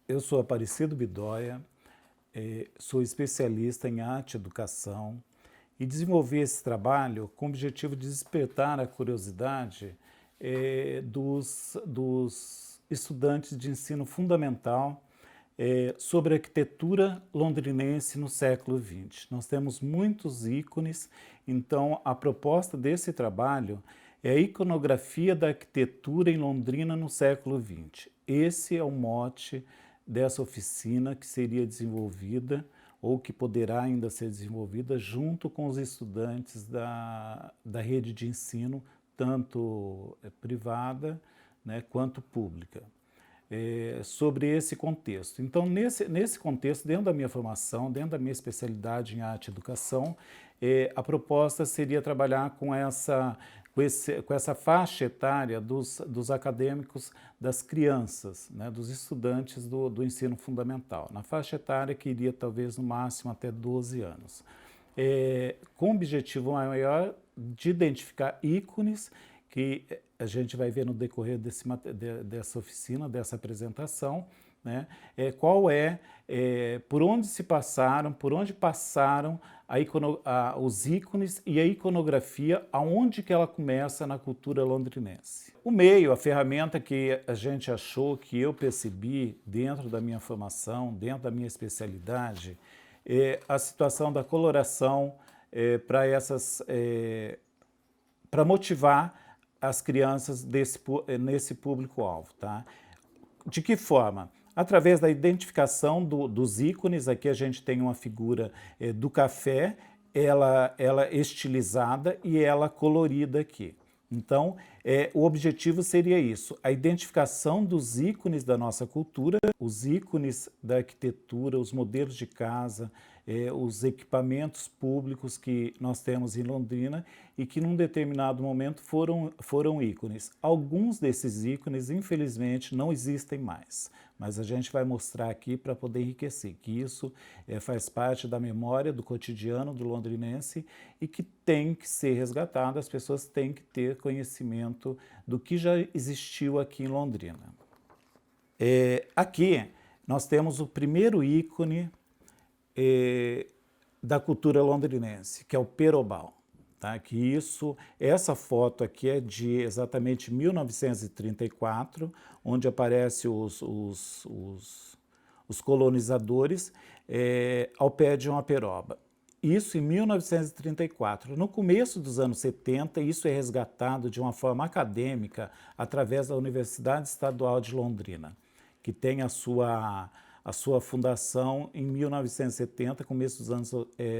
Eu sou Aparecido Bidóia, sou especialista em arte e educação e desenvolvi esse trabalho com o objetivo de despertar a curiosidade dos estudantes de ensino fundamental sobre a arquitetura londrinense no século XX. Nós temos muitos ícones, então a proposta desse trabalho é a iconografia da arquitetura em Londrina no século XX. Esse é o mote dessa oficina que seria desenvolvida ou que poderá ainda ser desenvolvida junto com os estudantes da rede de ensino, tanto privada, né, quanto pública. Sobre esse contexto. Então, nesse contexto, dentro da minha formação, dentro da minha especialidade em arte e educação, a proposta seria trabalhar com essa faixa etária dos acadêmicos, das crianças, né, dos estudantes do ensino fundamental, na faixa etária que iria talvez no máximo até 12 anos. Com o objetivo maior de identificar ícones que a gente vai ver no decorrer dessa oficina, dessa apresentação, né? Por onde passaram os ícones e a iconografia, aonde que ela começa na cultura londrinense. O meio, a ferramenta que a gente achou, que eu percebi dentro da minha formação, dentro da minha especialidade, é a situação da coloração para motivar as crianças nesse público-alvo. Tá? De que forma? Através da identificação dos ícones. Aqui a gente tem uma figura do café, ela estilizada e ela colorida aqui. Então, o objetivo seria isso, a identificação dos ícones da nossa cultura, os ícones da arquitetura, os modelos de casa, os equipamentos públicos que nós temos em Londrina e que num determinado momento foram ícones. Alguns desses ícones, infelizmente, não existem mais, mas a gente vai mostrar aqui para poder enriquecer que isso faz parte da memória, do cotidiano do londrinense e que tem que ser resgatado, as pessoas têm que ter conhecimento do que já existiu aqui em Londrina. Aqui nós temos o primeiro ícone da cultura londrinense, que é o perobal. Tá? Essa foto aqui é de exatamente 1934, onde aparecem os colonizadores ao pé de uma peroba. Isso em 1934. No começo dos anos 70, isso é resgatado de uma forma acadêmica através da Universidade Estadual de Londrina, que tem a sua fundação em 1970, começo dos anos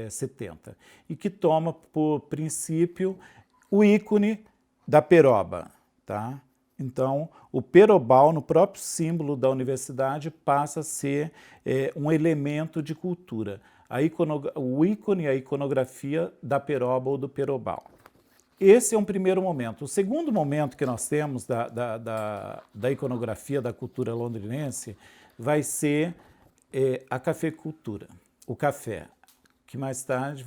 70, e que toma por princípio o ícone da peroba. Tá? Então, o perobal, no próprio símbolo da universidade, passa a ser um elemento de cultura. O ícone e a iconografia da peroba ou do perobal. Esse é um primeiro momento. O segundo momento que nós temos da iconografia da cultura londrinense vai ser a cafeicultura, o café, que mais tarde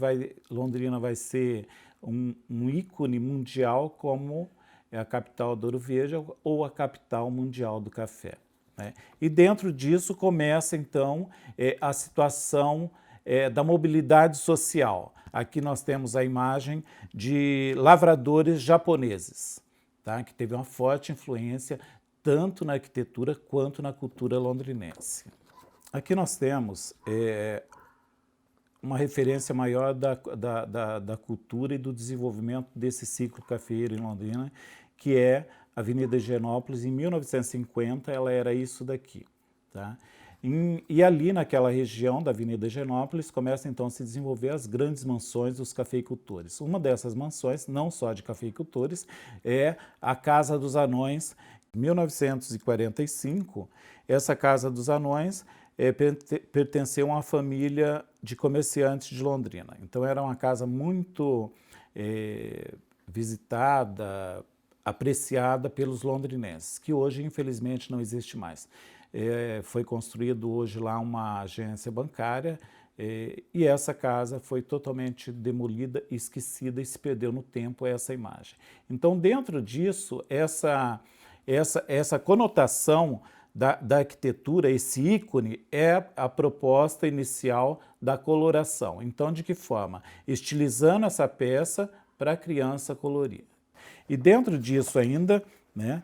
Londrina vai ser um ícone mundial como a capital do Ouro Verde ou a capital mundial do café. Né? E dentro disso começa então a situação da mobilidade social. Aqui nós temos a imagem de lavradores japoneses, tá? Que teve uma forte influência tanto na arquitetura quanto na cultura londrinense. Aqui nós temos uma referência maior da cultura e do desenvolvimento desse ciclo cafeeiro em Londrina, que é a Avenida Higienópolis. Em 1950 ela era isso daqui. Tá? E ali naquela região da Avenida Higienópolis começam então a se desenvolver as grandes mansões dos cafeicultores. Uma dessas mansões, não só de cafeicultores, é a Casa dos Anões. Em 1945, essa Casa dos Anões pertenceu a uma família de comerciantes de Londrina. Então era uma casa muito visitada, apreciada pelos londrinenses, que hoje infelizmente não existe mais. Foi construído hoje lá uma agência bancária e essa casa foi totalmente demolida, esquecida e se perdeu no tempo essa imagem. Então dentro disso, essa conotação da arquitetura, esse ícone, é a proposta inicial da coloração. Então, de que forma? Estilizando essa peça para a criança colorir. E dentro disso ainda, né,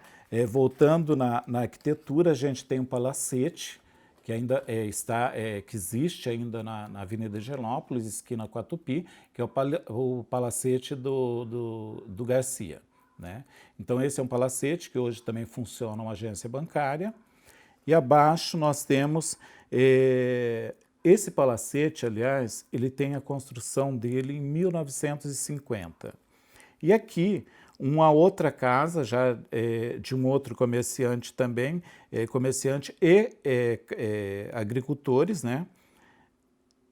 voltando na arquitetura, a gente tem um palacete, que ainda que existe ainda na Avenida Higienópolis, esquina com a Tupi, que é o palacete do Garcia, né? Então esse é um palacete que hoje também funciona uma agência bancária. E abaixo nós temos esse palacete, aliás, ele tem a construção dele em 1950. E aqui, uma outra casa, já de um outro comerciante também, comerciante e agricultores, né?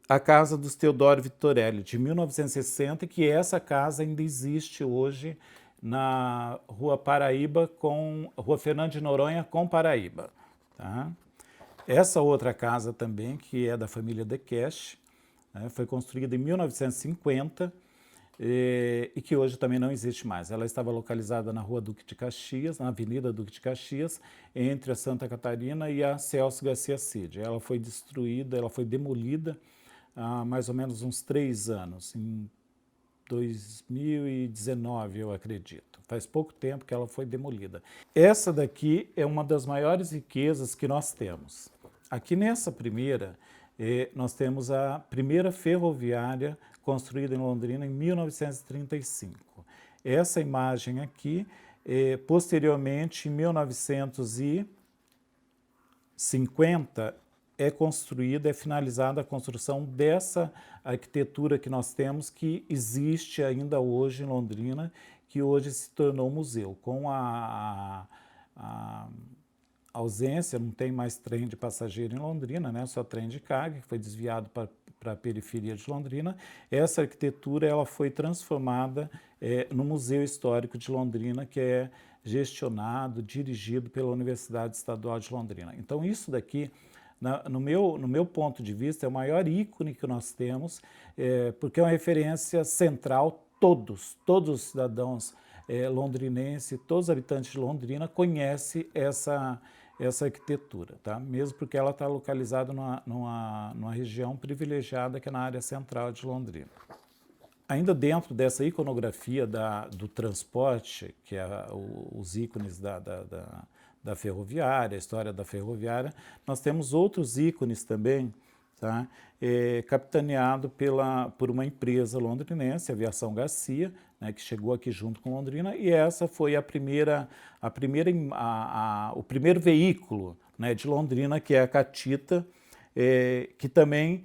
A casa dos Teodoro Vitorelli, de 1960, que essa casa ainda existe hoje na Rua Paraíba, Rua Fernando de Noronha com Paraíba. Tá? Essa outra casa também, que é da família De Cash, né, foi construída em 1950, e que hoje também não existe mais. Ela estava localizada na Rua Duque de Caxias, na Avenida Duque de Caxias, entre a Santa Catarina e a Celso Garcia Cid. Ela foi destruída, ela foi demolida há mais ou menos uns 3 anos, em 2019, eu acredito. Faz pouco tempo que ela foi demolida. Essa daqui é uma das maiores riquezas que nós temos. Aqui nessa primeira, nós temos a primeira ferroviária construída em Londrina em 1935. Essa imagem aqui, posteriormente, em 1950, é construída, é finalizada a construção dessa arquitetura que nós temos, que existe ainda hoje em Londrina, que hoje se tornou museu. Com a ausência, não tem mais trem de passageiro em Londrina, né? Só trem de carga, que foi desviado para a periferia de Londrina. Essa arquitetura ela foi transformada no Museu Histórico de Londrina, que é gestionado, dirigido pela Universidade Estadual de Londrina. Então isso daqui, no meu ponto de vista, é o maior ícone que nós temos, porque é uma referência central. Todos os cidadãos londrinenses, todos os habitantes de Londrina conhecem essa arquitetura, tá? Mesmo porque ela está localizada numa região privilegiada, que é na área central de Londrina. Ainda dentro dessa iconografia do transporte, que é os ícones da ferroviária, a história da ferroviária, nós temos outros ícones também, tá? Capitaneado por uma empresa londrinense, a Aviação Garcia, né, que chegou aqui junto com Londrina, e essa foi o primeiro veículo, né, de Londrina, que é a Catita, que também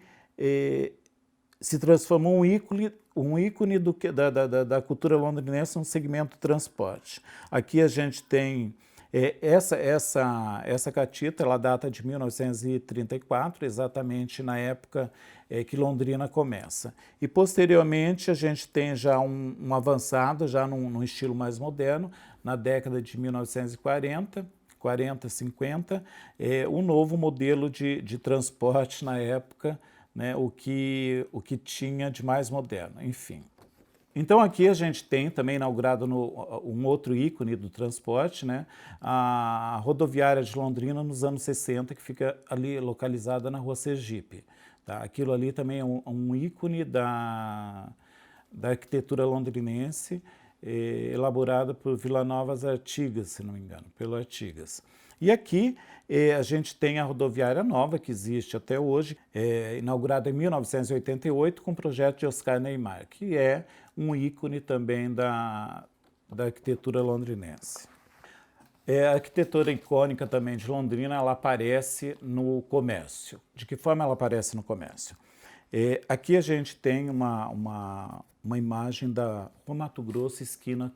se transformou um ícone da cultura londrinense no segmento transporte. Aqui a gente tem essa catita, ela data de 1934, exatamente na época que Londrina começa. E posteriormente a gente tem já um avançado, já num estilo mais moderno, na década de 1940, 50, um novo modelo de transporte na época, né, o que tinha de mais moderno, enfim. Então aqui a gente tem também inaugurado um outro ícone do transporte, né, a rodoviária de Londrina nos anos 60, que fica ali localizada na Rua Sergipe. Tá? Aquilo ali também é um ícone da arquitetura londrinense, elaborada por Vila Novas Artigas, se não me engano, pelo Artigas. E aqui a gente tem a rodoviária nova, que existe até hoje, inaugurada em 1988, com o projeto de Oscar Neymar, que é um ícone também da arquitetura londrinense. A arquitetura icônica também de Londrina, ela aparece no comércio. De que forma ela aparece no comércio? Aqui a gente tem uma imagem da Rua Mato Grosso, esquina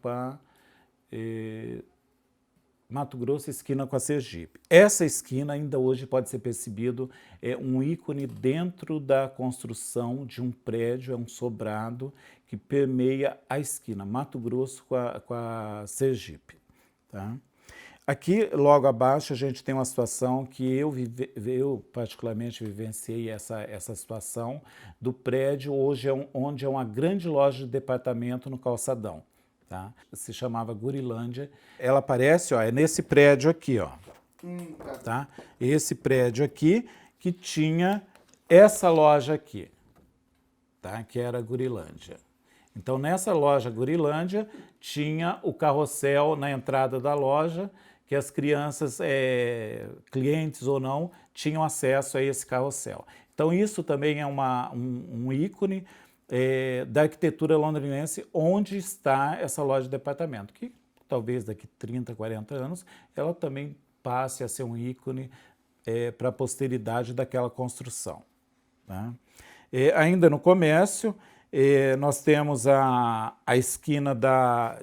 com a Sergipe. Essa esquina ainda hoje pode ser percebido um ícone dentro da construção de um prédio, é um sobrado que permeia a esquina, Mato Grosso com a Sergipe. Tá? Aqui, logo abaixo, a gente tem uma situação que eu particularmente vivenciei essa situação do prédio, hoje onde é uma grande loja de departamento no Calçadão. Tá? Se chamava Gurilândia. Ela aparece, ó, é nesse prédio aqui, ó. Tá? Esse prédio aqui que tinha essa loja aqui, tá? Que era a Gurilândia. Então, nessa loja Gurilândia, tinha o carrossel na entrada da loja, que as crianças, clientes ou não, tinham acesso a esse carrossel. Então, isso também é um ícone da arquitetura londrinense, onde está essa loja de departamento, que talvez daqui 30, 40 anos, ela também passe a ser um ícone para a posteridade daquela construção. Tá? Ainda no comércio, nós temos a esquina da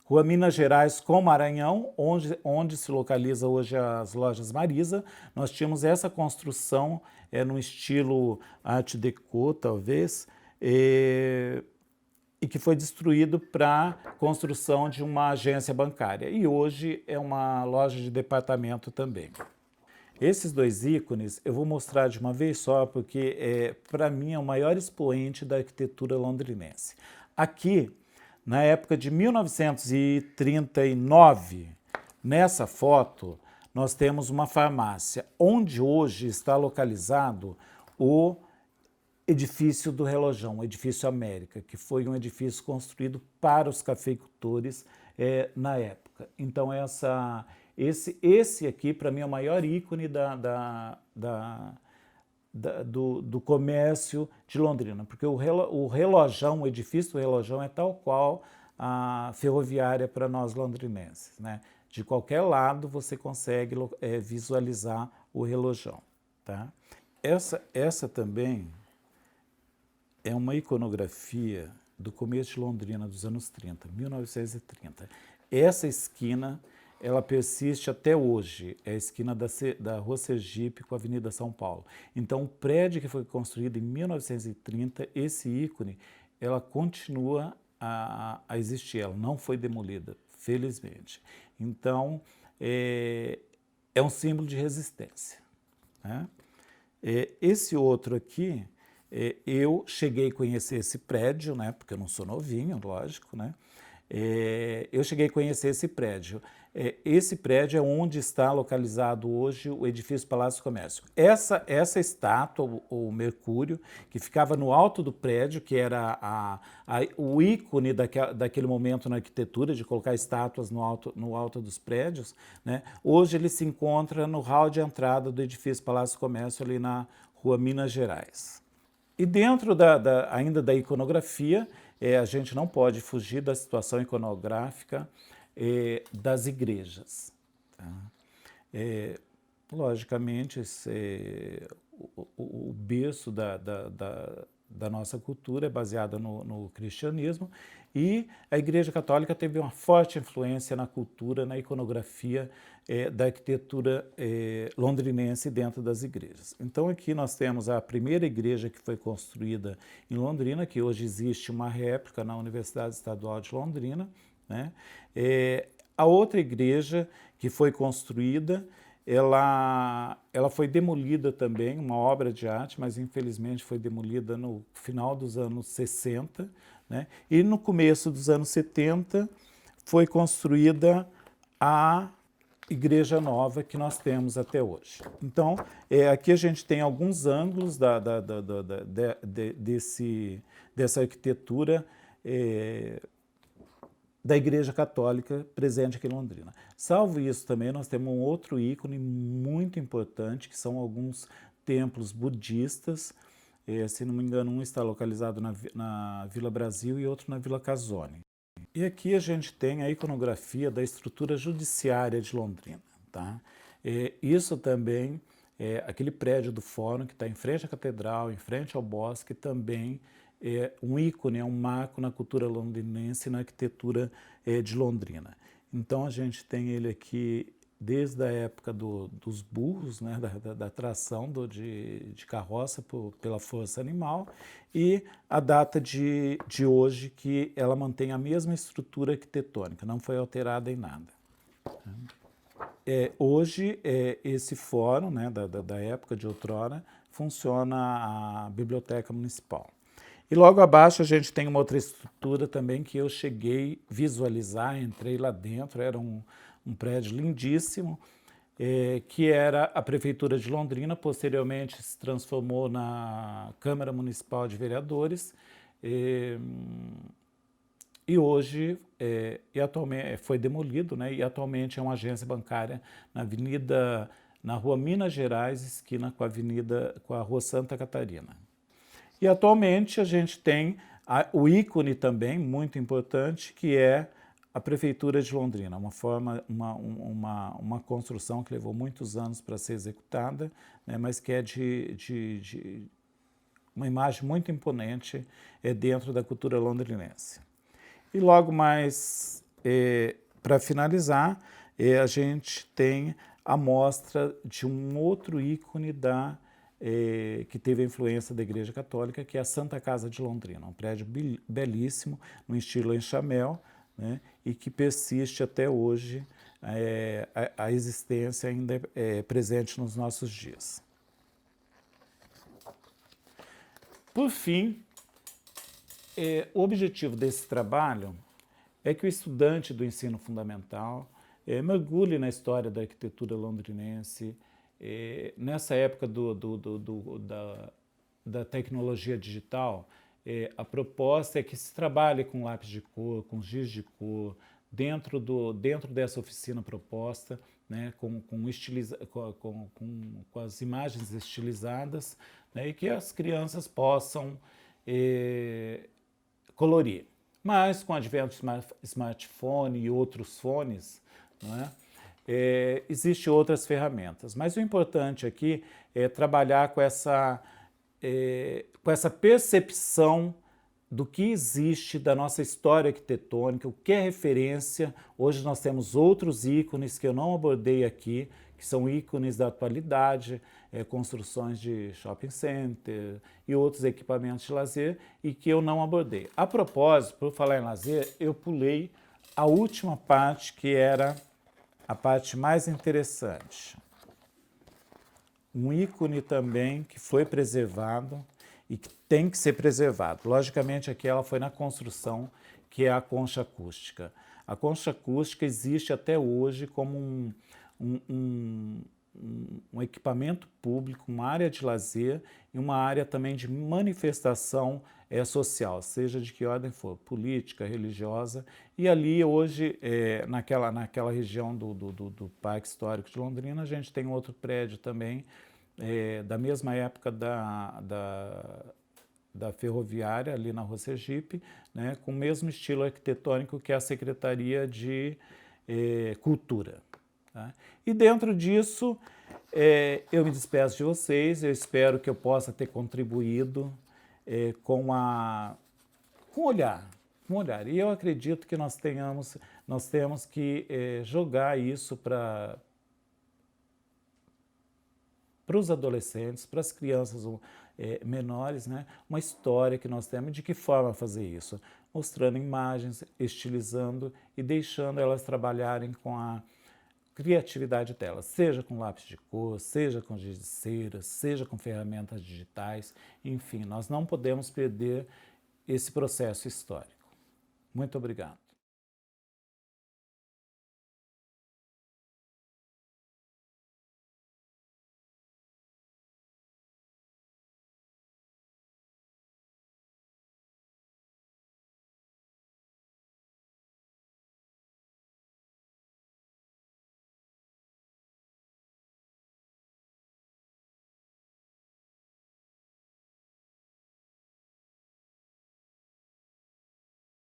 Rua Minas Gerais com Maranhão, onde se localiza hoje as lojas Marisa. Nós tínhamos essa construção no estilo Art Deco, talvez, e que foi destruído para construção de uma agência bancária. E hoje é uma loja de departamento também. Esses dois ícones eu vou mostrar de uma vez só, porque para mim é o maior expoente da arquitetura londrinense. Aqui, na época de 1939, nessa foto, nós temos uma farmácia, onde hoje está localizado o edifício do Relojão, o edifício América, que foi um edifício construído para os cafeicultores na época. Então, esse aqui, para mim, é o maior ícone do comércio de Londrina, porque o Relojão, o edifício do Relojão é tal qual a ferroviária para nós londrinenses, né? De qualquer lado você consegue visualizar o Relojão. Tá? Essa também é uma iconografia do começo de Londrina, dos anos 30, 1930. Essa esquina, ela persiste até hoje, é a esquina da Rua Sergipe com a Avenida São Paulo. Então, o prédio que foi construído em 1930, esse ícone, ela continua a existir, ela não foi demolida, felizmente. Então, é um símbolo de resistência. Né? Esse outro aqui, eu cheguei a conhecer esse prédio, né, porque eu não sou novinho, lógico, né? Eu cheguei a conhecer esse prédio. Esse prédio é onde está localizado hoje o edifício Palácio do Comércio. Essa estátua, o Mercúrio, que ficava no alto do prédio, que era o ícone daquele momento na arquitetura, de colocar estátuas no alto dos prédios, né? Hoje ele se encontra no hall de entrada do edifício Palácio do Comércio, ali na Rua Minas Gerais. E dentro ainda da iconografia, a gente não pode fugir da situação iconográfica das igrejas. Tá? Logicamente, o berço da nossa cultura é baseado no cristianismo, e a Igreja Católica teve uma forte influência na cultura, na iconografia da arquitetura londrinense dentro das igrejas. Então aqui nós temos a primeira igreja que foi construída em Londrina, que hoje existe uma réplica na Universidade Estadual de Londrina, né? A outra igreja que foi construída, ela foi demolida também, uma obra de arte, mas infelizmente foi demolida no final dos anos 60, né? E no começo dos anos 70 foi construída a igreja nova que nós temos até hoje. Então, aqui a gente tem alguns ângulos dessa arquitetura da Igreja Católica presente aqui em Londrina. Salvo isso também, nós temos um outro ícone muito importante, que são alguns templos budistas. Se não me engano, um está localizado na Vila Brasil e outro na Vila Casone. E aqui a gente tem a iconografia da estrutura judiciária de Londrina. Tá? Isso também, aquele prédio do Fórum que está em frente à Catedral, em frente ao Bosque, também é um ícone, é um marco na cultura londrinense e na arquitetura de Londrina. Então a gente tem ele aqui desde a época dos burros, né, da tração de carroça pela força animal, e a data de hoje, que ela mantém a mesma estrutura arquitetônica, não foi alterada em nada. Hoje, esse fórum, né, da época de outrora, funciona a Biblioteca Municipal. E logo abaixo a gente tem uma outra estrutura também que eu cheguei a visualizar, entrei lá dentro, era um prédio lindíssimo, que era a Prefeitura de Londrina, posteriormente se transformou na Câmara Municipal de Vereadores, e hoje, atualmente, foi demolido, né, e atualmente é uma agência bancária na Rua Minas Gerais, esquina com a Rua Santa Catarina. E atualmente a gente tem o ícone também, muito importante, que é a Prefeitura de Londrina, uma construção que levou muitos anos para ser executada, né, mas que é de uma imagem muito imponente dentro da cultura londrinense. E logo mais, para finalizar, a gente tem a mostra de um outro ícone que teve a influência da Igreja Católica, que é a Santa Casa de Londrina, um prédio belíssimo, no estilo enxamel, né, e que persiste até hoje, a existência ainda é presente nos nossos dias. Por fim, o objetivo desse trabalho é que o estudante do ensino fundamental mergulhe na história da arquitetura londrinense. Nessa época da tecnologia digital, a proposta é que se trabalhe com lápis de cor, com giz de cor, dentro dessa oficina proposta, né, com as imagens estilizadas, né, e que as crianças possam colorir. Mas com o advento do smartphone e outros fones, né, existem outras ferramentas. Mas o importante aqui é trabalhar com essa percepção do que existe da nossa história arquitetônica, o que é referência. Hoje nós temos outros ícones que eu não abordei aqui, que são ícones da atualidade, construções de shopping center e outros equipamentos de lazer, e que eu não abordei. A propósito, por falar em lazer, eu pulei a última parte, que era a parte mais interessante. Um ícone também que foi preservado e que tem que ser preservado. Logicamente, aqui ela foi na construção, que é a concha acústica. A concha acústica existe até hoje como um equipamento público, uma área de lazer e uma área também de manifestação social, seja de que ordem for, política, religiosa. E ali hoje, naquela região do Parque Histórico de Londrina, a gente tem outro prédio também, da mesma época da ferroviária, ali na Rua Sergipe, né, com o mesmo estilo arquitetônico que é a Secretaria de Cultura. Tá? E dentro disso, eu me despeço de vocês, eu espero que eu possa ter contribuído com olhar. E eu acredito que nós temos que jogar isso para os adolescentes, para as crianças menores, né, uma história que nós temos, de que forma fazer isso, mostrando imagens, estilizando e deixando elas trabalharem com a criatividade delas, seja com lápis de cor, seja com giz de cera, seja com ferramentas digitais, enfim, nós não podemos perder esse processo histórico. Muito obrigado.